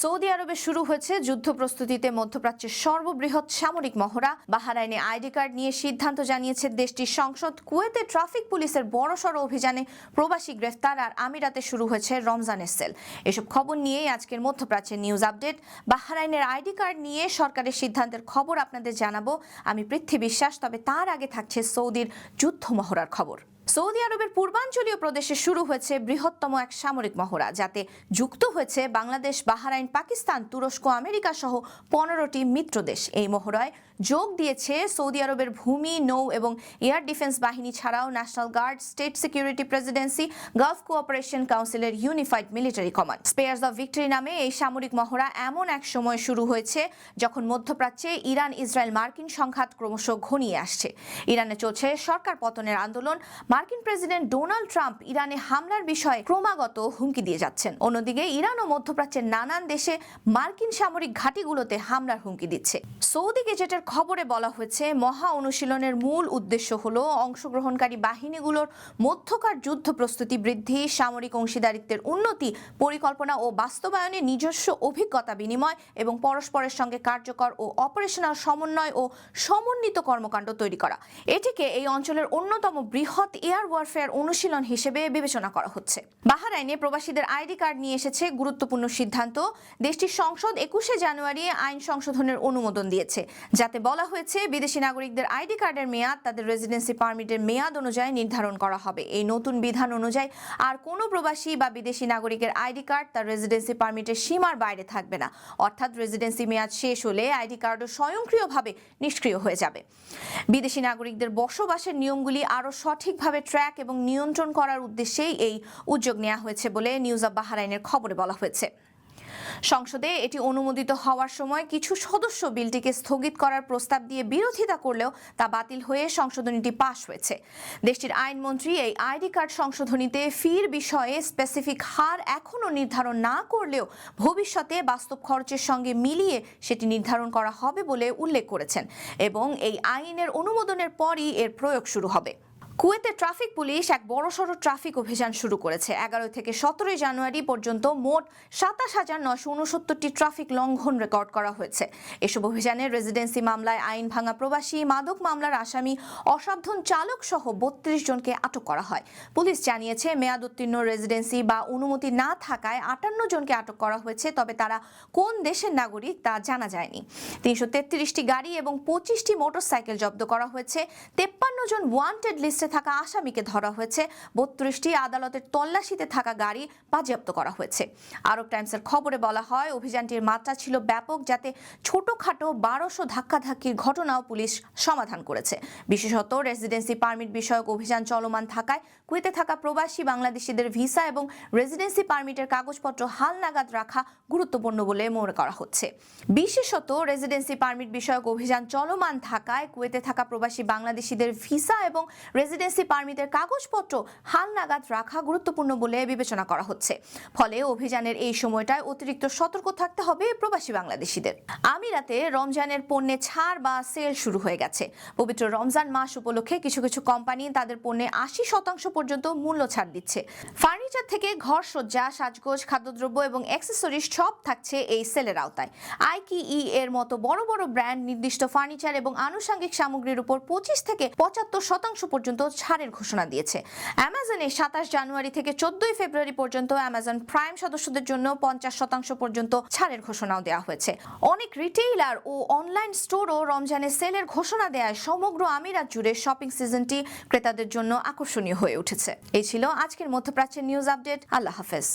Saudi আরবে শুরু হয়েছে যুদ্ধ প্রস্তুতিতে মধ্যপ্রাচ্যের সর্ববৃহৎ সামরিক মহড়া। বাহরাইনে আইডি কার্ড নিয়ে সিদ্ধান্ত জানিয়েছে দেশটির সংসদ। কুয়েতে ট্রাফিক পুলিশের বড়সড় অভিযানে প্রবাসী গ্রেফতার, আর আমিরাতে শুরু হয়েছে রমজানের সেল। এসব খবর নিয়েই আজকের মধ্যপ্রাচ্যের নিউজ আপডেট। বাহরাইনের আইডি কার্ড নিয়ে সরকারের সিদ্ধান্তের খবর আপনাদের জানাবো আমি পৃথ্বী বিশ্বাস। তবে তার আগে থাকছে সৌদির যুদ্ধ মহড়ার খবর। সৌদি আরবের পূর্বাঞ্চলীয় প্রদেশে শুরু হয়েছে বৃহত্তম এক সামরিক মহড়া, যাতে যুক্ত হয়েছে বাংলাদেশ, বাহরাইন, পাকিস্তান, তুরস্ক, আমেরিকা সহ 15টি মিত্র দেশ। এই মহড়ায় যোগ দিয়েছে সৌদি আরবের ভূমি, নৌ এবং এয়ার ডিফেন্স বাহিনী ছাড়াও national guard, state security presidency, gulf cooperation কাউন্সিলের unified military command. Spears of victory নামে এই সামরিক মহড়া এমন এক সময় শুরু হয়েছে যখন মধ্যপ্রাচ্যে ইরান, ইসরায়েল, মার্কিন সংঘাত ক্রমশ ঘনিয়ে আসছে। ইরানে চলছে সরকার পতনের আন্দোলন। মার্কিন প্রেসিডেন্ট ডোনাল্ড ট্রাম্প ইরানে হামলার বিষয়ে ক্রমাগত হুমকি দিয়ে যাচ্ছেন। অন্যদিকে ইরান ও মধ্যপ্রাচ্যের নানান দেশে মার্কিন সামরিক ঘাঁটিগুলোতে হামলার হুমকি দিচ্ছে। সৌদি গেজেটের খবরে বলা হয়েছে, মহা অনুশীলনের মূল উদ্দেশ্য হল অংশগ্রহণকারী বাহিনীগুলোর মধ্যকার যুদ্ধ প্রস্তুতি বৃদ্ধি, সামরিক অংশীদারিত্বের উন্নতি, পরিকল্পনা ও বাস্তবায়নে নিজস্ব অভিজ্ঞতা বিনিময় এবং পরস্পরের সঙ্গে কার্যকর ও অপারেশনাল সমন্বয় ও সমন্বিত কর্মকাণ্ড তৈরি করা। এটিকে এই অঞ্চলের অন্যতম বৃহৎ এয়ার ওয়ারফেয়ার অনুশীলন হিসেবে বিবেচনা করা হচ্ছে। বাহরাইনে প্রবাসীদের আইডি কার্ড নিয়ে এসেছে গুরুত্বপূর্ণ সিদ্ধান্ত। দেশটির সংসদ 21শে জানুয়ারি আইন সংশোধনের অনুমোদন দিয়েছে, যাতে বলা হয়েছে বিদেশি নাগরিকদের আইডি কার্ডের মেয়াদ তাদের রেসিডেন্সি পারমিটের মেয়াদ অনুযায়ী নির্ধারণ করা হবে। এই নতুন বিধান অনুযায়ী আর কোনো প্রবাসী বা বিদেশি নাগরিকের আইডি কার্ড তার রেসিডেন্সি পারমিটের সীমার বাইরে থাকবে না। অর্থাৎ রেসিডেন্সি মেয়াদ শেষ হলে আইডি কার্ডও স্বয়ংক্রিয়ভাবে নিষ্ক্রিয় হয়ে যাবে। বিদেশি নাগরিকদের বসবাসের নিয়মগুলি আরও সঠিকভাবে ট্র্যাক এবং নিয়ন্ত্রণ করার উদ্দেশ্যেই এই উদ্যোগ নেওয়া হয়েছে বলে নিউজ অব বাহরাইনের খবরে বলা হয়েছে। সংসদে এটি অনুমোদিত হওয়ার সময় কিছু সদস্য বিলটিকে স্থগিত করার প্রস্তাব দিয়ে বিরোধিতা করলেও তা বাতিল হয়ে সংশোধনীটি পাশ হয়েছে। দেশটির আইনমন্ত্রী এই আইডি কার্ড সংশোধনীতে ফির বিষয়ে স্পেসিফিক হার এখনও নির্ধারণ না করলেও ভবিষ্যতে বাস্তব খরচের সঙ্গে মিলিয়ে সেটি নির্ধারণ করা হবে বলে উল্লেখ করেছেন এবং এই আইনের অনুমোদনের পরই এর প্রয়োগ শুরু হবে। কুয়েতে ট্রাফিক পুলিশ এক বড়সড় ট্রাফিক অভিযান শুরু করেছে। 11 থেকে 17 জানুয়ারি পর্যন্ত মোট 27,969টি ট্রাফিক লঙ্ঘন রেকর্ড করা হয়েছে। এসব অভিযানে রেসিডেন্সি মামলায় আইন ভাঙা প্রবাসী, মাদক মামলার আসামি, অসাবধান চালক সহ 32 জনকে আটক করা হয়। পুলিশ জানিয়েছে, মেয়াদ উত্তীর্ণ রেসিডেন্সি বা অনুমতি না থাকায় 58 জনকে আটক করা হয়েছে, তবে তারা কোন দেশের নাগরিক তা জানা যায়নি। 333টি গাড়ি এবং 25টি মোটরসাইকেল জব্দ করা হয়েছে। 53 জন ওয়ান্টেড লিস্টে থাকা আসামিকে ধরা হয়েছে। 32টি আদালতের তল্লাশিতে থাকা গাড়ি বাজেয়াপ্ত করা হয়েছে। আরব টাইমসের খবরে বলা হয়, অভিযানটির মাত্রা ছিল ব্যাপক, যাতে ছোটখাটো 1200 ধাক্কাধাক্কির ঘটনাও পুলিশ সমাধান করেছে। বিশেষত রেসিডেন্সি পারমিট বিষয়ক অভিযান চলমান থাকায় কুয়েতে থাকা প্রবাসী বাংলাদেশিদের ভিসা এবং রেসিডেন্সি পারমিটের কাগজপত্র হালনাগাদ রাখা গুরুত্বপূর্ণ বলে মনে করা হচ্ছে। বিশেষত রেসিডেন্সি পারমিট বিষয়ক অভিযান চলমান থাকায় কুয়েতে থাকা প্রবাসী বাংলাদেশিদের ভিসা এবং রেসিডেন্সি পারমিটের কাগজপত্র হালনাগাদ রাখা গুরুত্বপূর্ণ বলে বিবেচনা করা হচ্ছে। ফলে অভিযানের এই সময়টায় অতিরিক্ত সতর্ক থাকতে হবে প্রবাসী বাংলাদেশিদের। আমিরাতে রমজানের পণ্যে ছাড় বা সেল শুরু হয়ে গেছে। পবিত্র রমজান মাস উপলক্ষে কিছু কিছু কোম্পানি তাদের পণ্যে 80% পর্যন্ত মূল্য ছাড় দিচ্ছে। ফার্নিচার থেকে ঘরসজ্জা, সাজগোজ, খাদ্যদ্রব্য এবং অ্যাক্সেসরিজ সব থাকছে এই সেলের আওতায়। আইকিই এর মতো বড় বড় ব্র্যান্ড নির্দিষ্ট ফার্নিচার এবং আনুষঙ্গিক সামগ্রীর উপর 25 থেকে 75% পর্যন্ত ছাড়ের ঘোষণা দিয়েছে। অ্যামাজনে 27 জানুয়ারি থেকে 14 ফেব্রুয়ারি পর্যন্ত অ্যামাজন প্রাইম সদস্যদের জন্য 50% পর্যন্ত ছাড়ের ঘোষণাও দেওয়া হয়েছে। অনেক রিটেইলার ও অনলাইন স্টোরও রমজানে সেলের ঘোষণা দেওয়ায় সমগ্র আমিরাত জুড়ে শপিং সিজনটি ক্রেতাদের জন্য আকর্ষণীয় হয়ে উঠেছে। এই ছিল আজকের মধ্যপ্রাচ্যের নিউজ আপডেট। আল্লাহ হাফেজ।